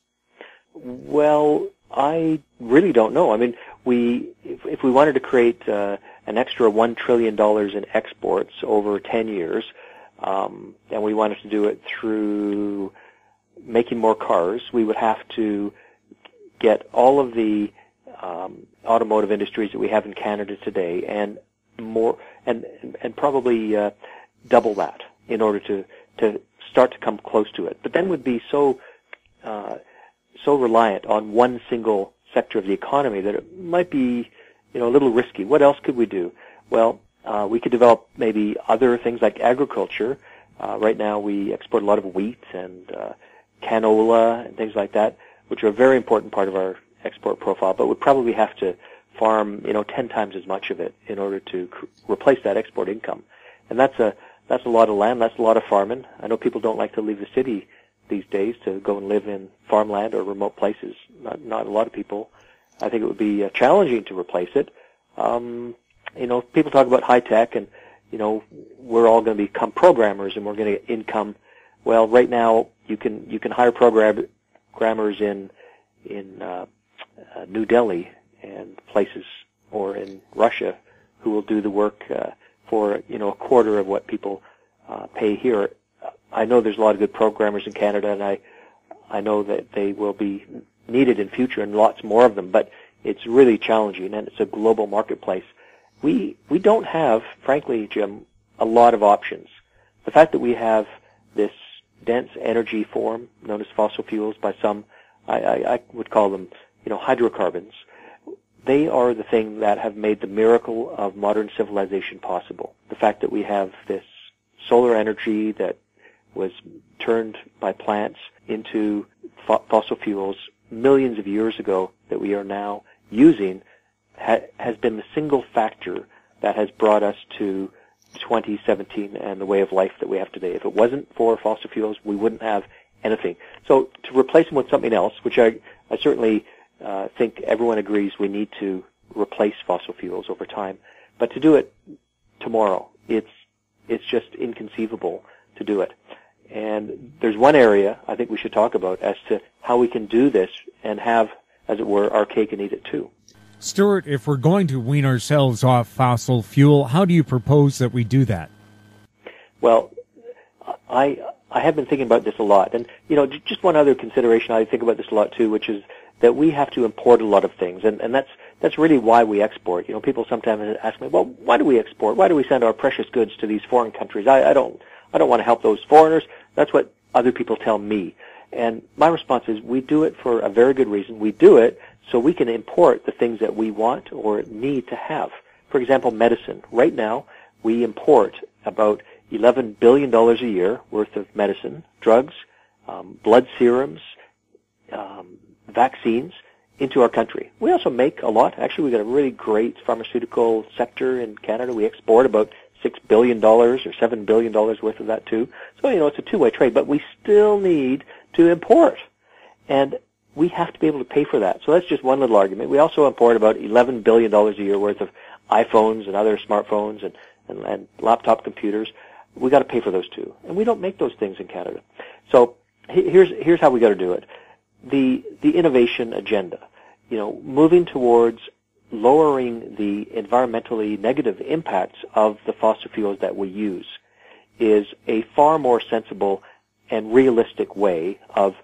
Well, I really don't know. I mean, if we wanted to create an extra $1 trillion in exports over 10 years, and we wanted to do it through making more cars, we would have to get all of the automotive industries that we have in Canada today and more, and probably double that in order to start to come close to it. But then we'd be so reliant on one single sector of the economy that it might be, a little risky. What else could we do? Well, we could develop maybe other things like agriculture. Right now we export a lot of wheat and canola and things like that, which are a very important part of our export profile, but would probably have to farm, 10 times as much of it in order to replace that export income. And that's a lot of land, that's a lot of farming. I know people don't like to leave the city these days to go and live in farmland or remote places. Not a lot of people. I think it would be challenging to replace it. People talk about high tech and, we're all going to become programmers and we're going to get income. Well, right now you can hire programmers in New Delhi and places, or in Russia, who will do the work for a quarter of what people pay here. I know there's a lot of good programmers in Canada, and I know that they will be needed in future, and lots more of them. But it's really challenging, and it's a global marketplace. We don't have, frankly, Jim, a lot of options. The fact that we have this dense energy form known as fossil fuels by some, I would call them, hydrocarbons. They are the thing that have made the miracle of modern civilization possible. The fact that we have this solar energy that was turned by plants into fossil fuels millions of years ago that we are now using has been the single factor that has brought us to 2017 and the way of life that we have today. If it wasn't for fossil fuels, we wouldn't have anything. So to replace them with something else, which I certainly think everyone agrees we need to replace fossil fuels over time, but to do it tomorrow, it's just inconceivable to do it. And there's one area I think we should talk about as to how we can do this and have, as it were, our cake and eat it too. Stewart, if we're going to wean ourselves off fossil fuel, how do you propose that we do that? Well, I have been thinking about this a lot. And, just one other consideration, I think about this a lot too, which is that we have to import a lot of things. And that's really why we export. People sometimes ask me, well, why do we export? Why do we send our precious goods to these foreign countries? I don't want to help those foreigners. That's what other people tell me. And my response is we do it for a very good reason. We do it so we can import the things that we want or need to have. For example, medicine. Right now, we import about $11 billion a year worth of medicine, drugs, blood serums, vaccines into our country. We also make a lot. Actually, we've got a really great pharmaceutical sector in Canada. We export about $6 billion or $7 billion worth of that too. So, it's a two-way trade, but we still need to import. And we have to be able to pay for that. So that's just one little argument. We also import about $11 billion a year worth of iPhones and other smartphones and laptop computers. We got to pay for those too. And we don't make those things in Canada. So here's how we got to do it. The innovation agenda, moving towards lowering the environmentally negative impacts of the fossil fuels that we use is a far more sensible and realistic way of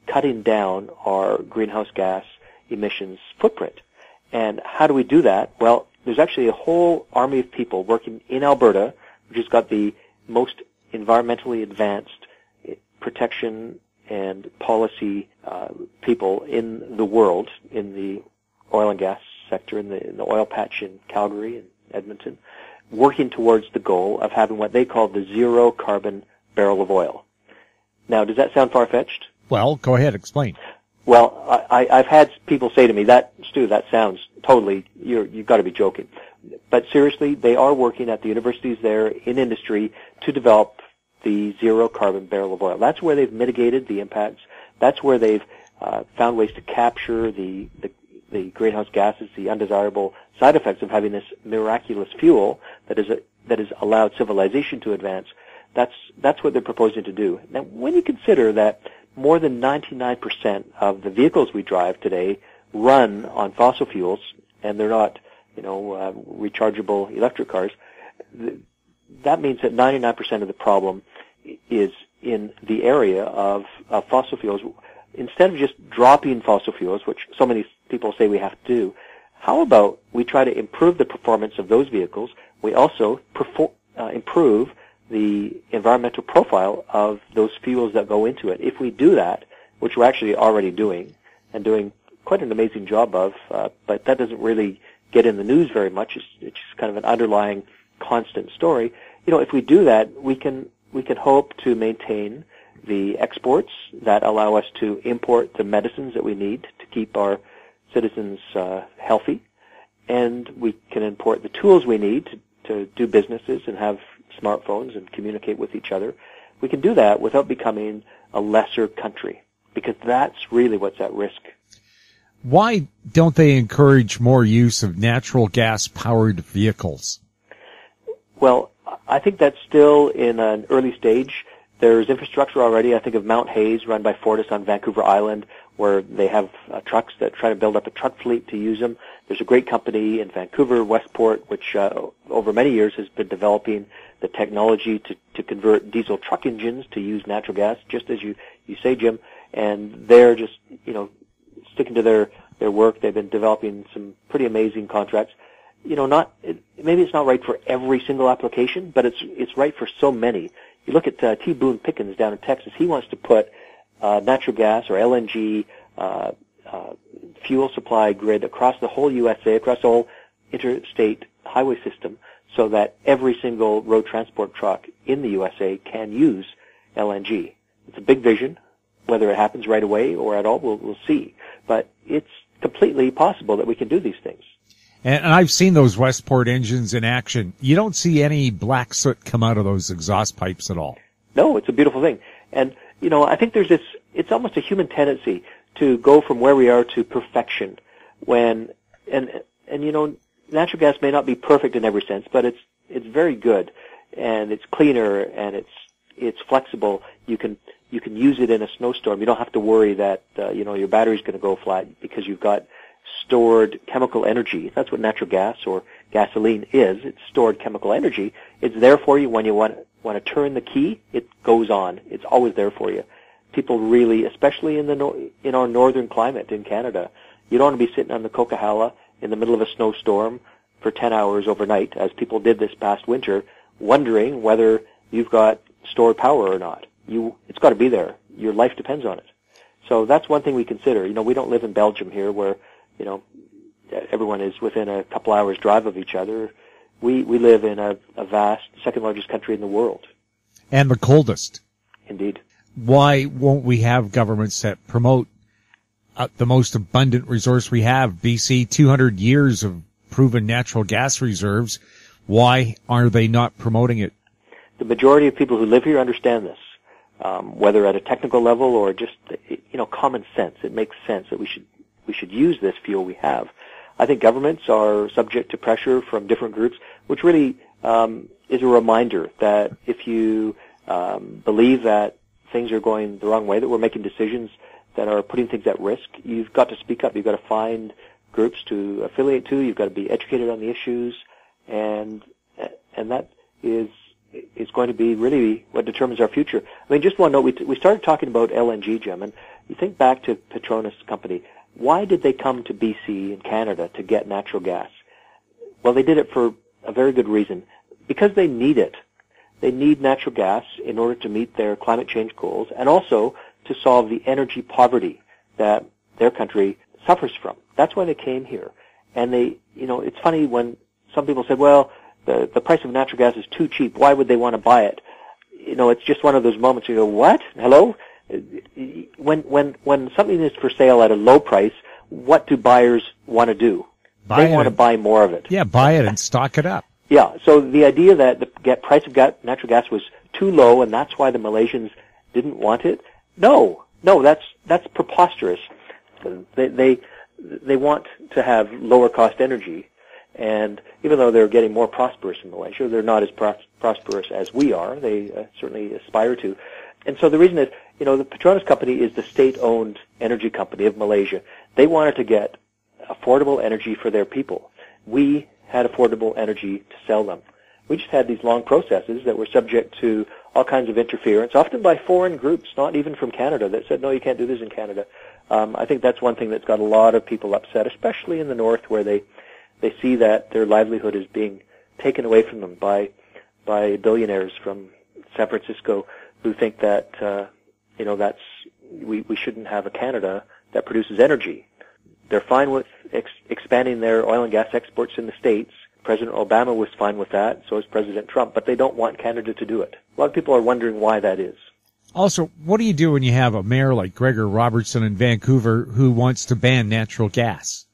cutting down our greenhouse gas emissions footprint. And how do we do that? Well, there's actually a whole army of people working in Alberta, which has got the most environmentally advanced protection and policy people in the world, in the oil and gas sector, in the oil patch in Calgary and Edmonton, working towards the goal of having what they call the zero carbon barrel of oil. Now, does that sound far-fetched? Well, go ahead, explain. Well, I've had people say to me, Stu, that sounds totally, you've got to be joking. But seriously, they are working at the universities there in industry to develop the zero carbon barrel of oil. That's where they've mitigated the impacts. That's where they've found ways to capture the greenhouse gases, the undesirable side effects of having this miraculous fuel that is allowed civilization to advance. That's what they're proposing to do. Now, when you consider that more than 99% of the vehicles we drive today run on fossil fuels, and they're not, rechargeable electric cars, that means that 99% of the problem is in the area of fossil fuels. Instead of just dropping fossil fuels, which so many people say we have to do, how about we try to improve the performance of those vehicles? We also improve the environmental profile of those fuels that go into it. If we do that, which we're actually already doing, and doing quite an amazing job of, but that doesn't really get in the news very much. It's just kind of an underlying constant story. If we do that, we can hope to maintain the exports that allow us to import the medicines that we need to keep our citizens healthy, and we can import the tools we need to do businesses and have smartphones and communicate with each other. We can do that without becoming a lesser country, because that's really what's at risk. Why don't they encourage more use of natural gas-powered vehicles? Well, I think that's still in an early stage. There's infrastructure already. I think of Mount Hayes, run by Fortis on Vancouver Island, where they have trucks that try to build up a truck fleet to use them. There's a great company in Vancouver, Westport, which over many years has been developing the technology to convert diesel truck engines to use natural gas, just as you say, Jim. And they're just, sticking to their work. They've been developing some pretty amazing contracts. Maybe it's not right for every single application, but it's right for so many. You look at T. Boone Pickens down in Texas. He wants to put natural gas or LNG fuel supply grid across the whole USA, across the whole interstate highway system, so that every single road transport truck in the USA can use LNG. It's a big vision. Whether it happens right away or at all, we'll see. But it's completely possible that we can do these things. And I've seen those Westport engines in action. You don't see any black soot come out of those exhaust pipes at all. No, it's a beautiful thing. And, I think there's it's almost a human tendency to go from where we are to perfection and natural gas may not be perfect in every sense, but it's very good, and it's cleaner, and it's flexible. You can use it in a snowstorm. You don't have to worry that, your battery's going to go flat because you've got stored chemical energy. That's what natural gas or gasoline is. It's stored chemical energy. It's there for you when you want to turn the key. It goes on. It's always there for you. People really, especially in our northern climate in Canada, you don't want to be sitting on the Coquihalla in the middle of a snowstorm for 10 hours overnight, as people did this past winter, wondering whether you've got stored power or not. It's got to be there. Your life depends on it. So that's one thing we consider. We don't live in Belgium here where, everyone is within a couple hours drive of each other. We live in a vast, second largest country in the world. And the coldest. Indeed. Why won't we have governments that promote the most abundant resource we have? BC, 200 years of proven natural gas reserves. Why are they not promoting it? The majority of people who live here understand this. Whether at a technical level or just, common sense. It makes sense that we should use this fuel we have. I think governments are subject to pressure from different groups, which really is a reminder that if you believe that things are going the wrong way, that we're making decisions that are putting things at risk, you've got to speak up. You've got to find groups to affiliate to. You've got to be educated on the issues, and that is going to be really what determines our future. I mean, just one note, we started talking about LNG, Jim, and you think back to Petronas company. Why did they come to BC and Canada to get natural gas? Well, they did it for a very good reason. Because they need it. They need natural gas in order to meet their climate change goals and also to solve the energy poverty that their country suffers from. That's why they came here. And it's funny when some people said, well, the price of natural gas is too cheap. Why would they want to buy it? It's just one of those moments you go, what? Hello? When something is for sale at a low price, what do buyers want to do? They want to buy more of it. Yeah, buy it and stock it up. Yeah, so the idea that the price of natural gas was too low and that's why the Malaysians didn't want it, no. No, that's preposterous. They want to have lower cost energy, and even though they're getting more prosperous in Malaysia, they're not as prosperous as we are. They certainly aspire to. And so the reason is, the Petronas company is the state-owned energy company of Malaysia. They wanted to get affordable energy for their people. We had affordable energy to sell them. We just had these long processes that were subject to all kinds of interference, often by foreign groups, not even from Canada, that said, no, you can't do this in Canada. I think that's one thing that's got a lot of people upset, especially in the north, where they see that their livelihood is being taken away from them by billionaires from San Francisco who think that we shouldn't have a Canada that produces energy. They're fine with expanding their oil and gas exports in the States. President Obama was fine with that, so is President Trump, but they don't want Canada to do it. A lot of people are wondering why that is. Also, what do you do when you have a mayor like Gregor Robertson in Vancouver who wants to ban natural gas?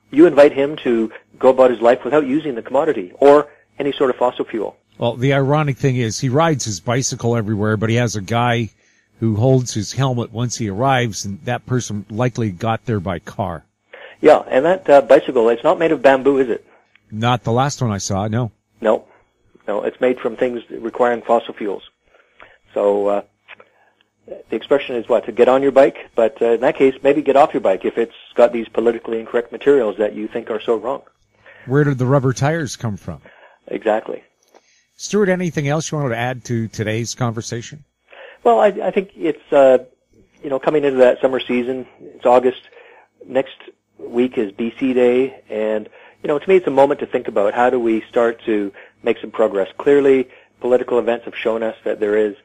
You invite him to go about his life without using the commodity or any sort of fossil fuel. Well, the ironic thing is he rides his bicycle everywhere, but he has a guy who holds his helmet once he arrives, and that person likely got there by car. Yeah, and that bicycle, it's not made of bamboo, is it? Not the last one I saw, no. No, it's made from things requiring fossil fuels. So the expression is what? To get on your bike, but in that case, maybe get off your bike if it's got these politically incorrect materials that you think are so wrong. Where did the rubber tires come from? Exactly. Stewart, anything else you wanted to add to today's conversation? Well, I think it's, coming into that summer season. It's August. Next week is BC Day, and to me, it's a moment to think about how do we start to make some progress. Clearly, political events have shown us that there is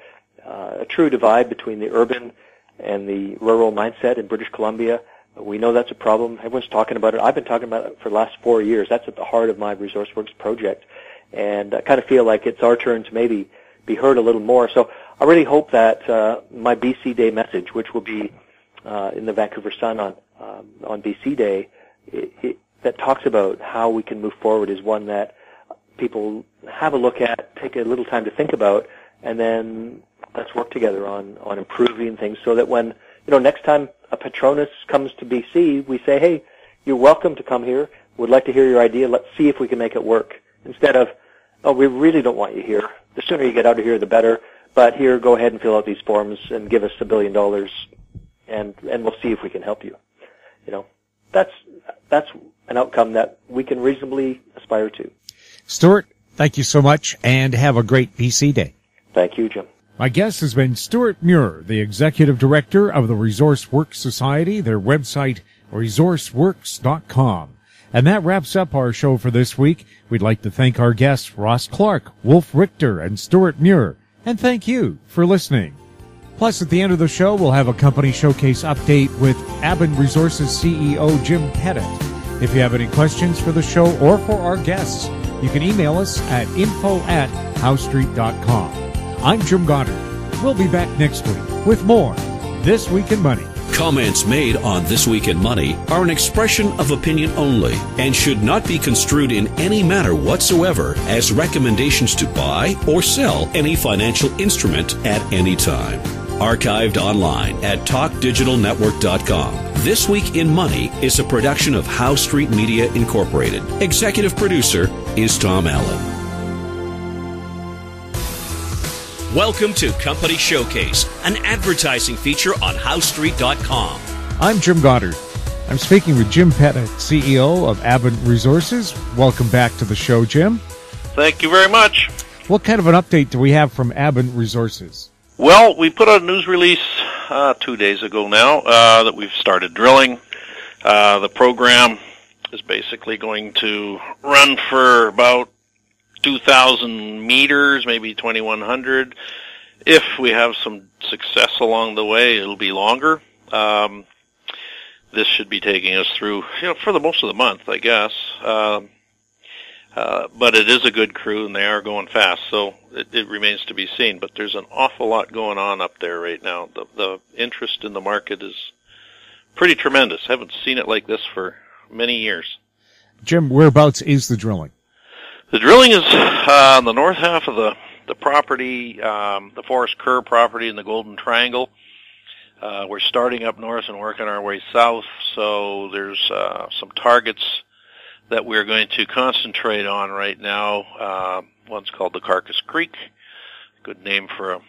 a true divide between the urban and the rural mindset in British Columbia. We know that's a problem. Everyone's talking about it. I've been talking about it for the last 4 years. That's at the heart of my ResourceWorks project, and I kind of feel like it's our turn to maybe be heard a little more. So I really hope that my BC Day message, which will be in the Vancouver Sun on BC Day, that talks about how we can move forward, is one that people have a look at, take a little time to think about, and then let's work together on improving things so that when, next time a Petronas comes to BC, we say, hey, you're welcome to come here. We'd like to hear your idea. Let's see if we can make it work. Instead of, oh, we really don't want you here. The sooner you get out of here, the better. But here, go ahead and fill out these forms and give us $1 billion, and we'll see if we can help you. That's an outcome that we can reasonably aspire to. Stewart, thank you so much, and have a great BC Day. Thank you, Jim. My guest has been Stewart Muir, the Executive Director of the ResourceWorks Society, their website, resourceworks.com. And that wraps up our show for this week. We'd like to thank our guests, Ross Clark, Wolf Richter, and Stewart Muir, and thank you for listening. Plus, at the end of the show, we'll have a company showcase update with Aben Resources CEO Jim Pettit. If you have any questions for the show or for our guests, you can email us at info@howstreet.com. I'm Jim Goddard. We'll be back next week with more This Week in Money. Comments made on This Week in Money are an expression of opinion only and should not be construed in any manner whatsoever as recommendations to buy or sell any financial instrument at any time. Archived online at talkdigitalnetwork.com. This Week in Money is a production of How Street Media Incorporated. Executive producer is Tom Allen. Welcome to Company Showcase, an advertising feature on HowStreet.com. I'm Jim Goddard. I'm speaking with Jim Pettit, CEO of Aben Resources. Welcome back to the show, Jim. Thank you very much. What kind of an update do we have from Aben Resources? Well, we put out a news release 2 days ago now that we've started drilling. The program is basically going to run for about 2,000 meters, maybe 2,100. If we have some success along the way, it'll be longer. This should be taking us through, for the most of the month, I guess. But it is a good crew, and they are going fast, so it remains to be seen. But there's an awful lot going on up there right now. The interest in the market is pretty tremendous. I haven't seen it like this for many years. Jim, whereabouts is the drilling? The drilling is on the north half of the property, the Forest Kerr property in the Golden Triangle. We're starting up north and working our way south, so there's some targets that we're going to concentrate on right now. One's called the Carcass Creek, good name for a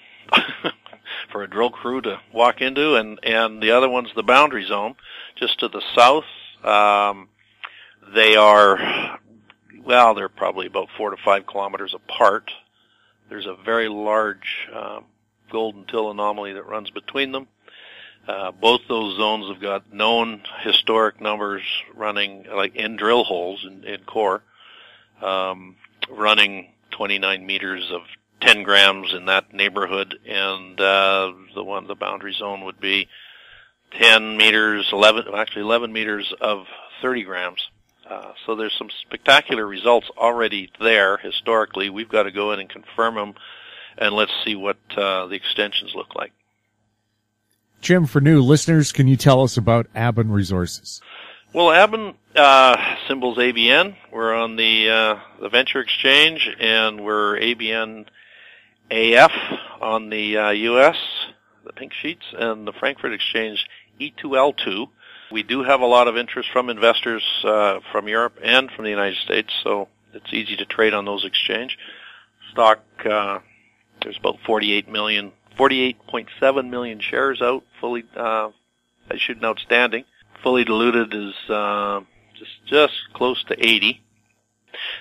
for a drill crew to walk into, and the other one's the Boundary Zone, just to the south. They're probably about 4 to 5 kilometers apart. There's a very large golden till anomaly that runs between them. Both those zones have got known historic numbers running, like in drill holes in core, running 29 meters of 10 grams in that neighborhood, and the Boundary Zone would be 10 meters, 11 meters of 30 grams. So there's some spectacular results already there historically. We've got to go in and confirm them, and let's see what the extensions look like. Jim, for new listeners, can you tell us about Aben Resources? Well, Aben, symbol's ABN. We're on the Venture Exchange, and we're ABN AF on the U.S., the pink sheets, and the Frankfurt Exchange E2L2. We do have a lot of interest from investors from Europe and from the United States, so it's easy to trade on those exchange. Stock, there's about 48.7 million shares out, fully issued and outstanding. Fully diluted is just close to 80.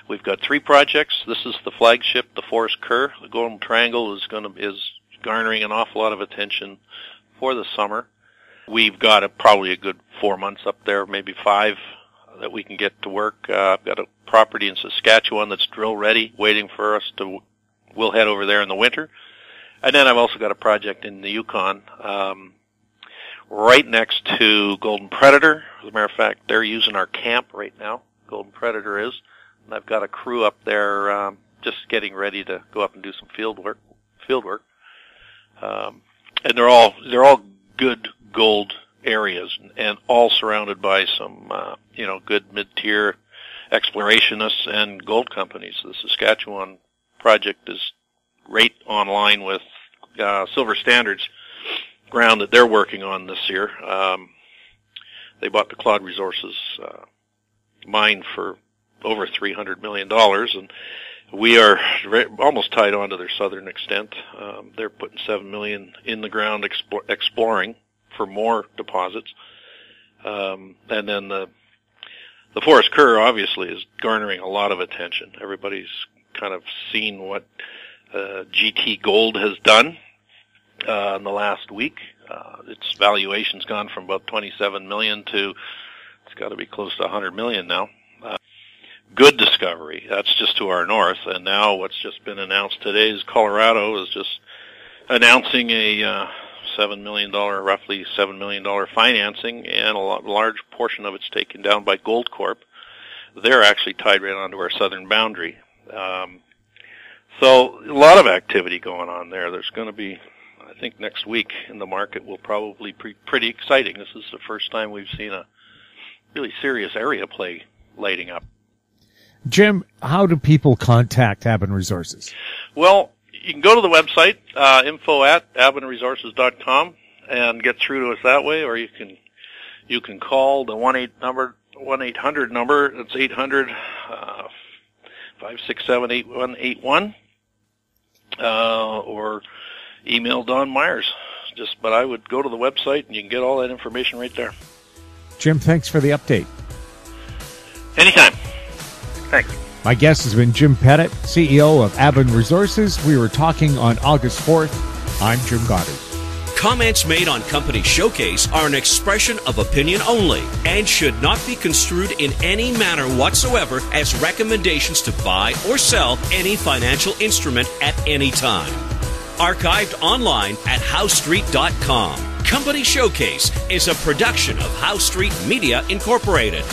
We've got 3 projects. This is the flagship, the Forest Kerr. The Golden Triangle is garnering an awful lot of attention for the summer. We've got probably a good 4 months up there, maybe 5, that we can get to work. I've got a property in Saskatchewan that's drill ready, waiting for us to. We'll head over there in the winter. And then I've also got a project in the Yukon, right next to Golden Predator. As a matter of fact, they're using our camp right now. Golden Predator is. And I've got a crew up there, just getting ready to go up and do some field work. And they're all good gold areas, and all surrounded by some, good mid-tier explorationists and gold companies. The Saskatchewan project is right on line with Silver Standard's ground that they're working on this year. They bought the Claude Resources mine for over $300 million, and we are almost tied on to their southern extent. They're putting $7 million in the ground exploring for more deposits. And then the Forest Kerr obviously is garnering a lot of attention. Everybody's kind of seen what GT Gold has done in the last week. Its valuation's gone from about $27 million to it's got to be close to $100 million now. Good discovery. That's just to our north. And now what's just been announced today is Colorado is just announcing a roughly $7 million financing, and a large portion of it's taken down by Goldcorp. They're actually tied right onto our southern boundary. So a lot of activity going on there. There's going to be, I think next week in the market will probably be pretty exciting. This is the first time we've seen a really serious area play lighting up. Jim, how do people contact Aben Resources? Well, you can go to the website, info@abenresources.com, and get through to us that way, or you can call the 1-800 number. It's 800-567-8181, or email Don Myers. But I would go to the website, and you can get all that information right there. Jim, thanks for the update. Anytime. Thanks. My guest has been Jim Pettit, CEO of Aben Resources. We were talking on August 4th. I'm Jim Goddard. Comments made on Company Showcase are an expression of opinion only and should not be construed in any manner whatsoever as recommendations to buy or sell any financial instrument at any time. Archived online at HowStreet.com. Company Showcase is a production of How Street Media Incorporated.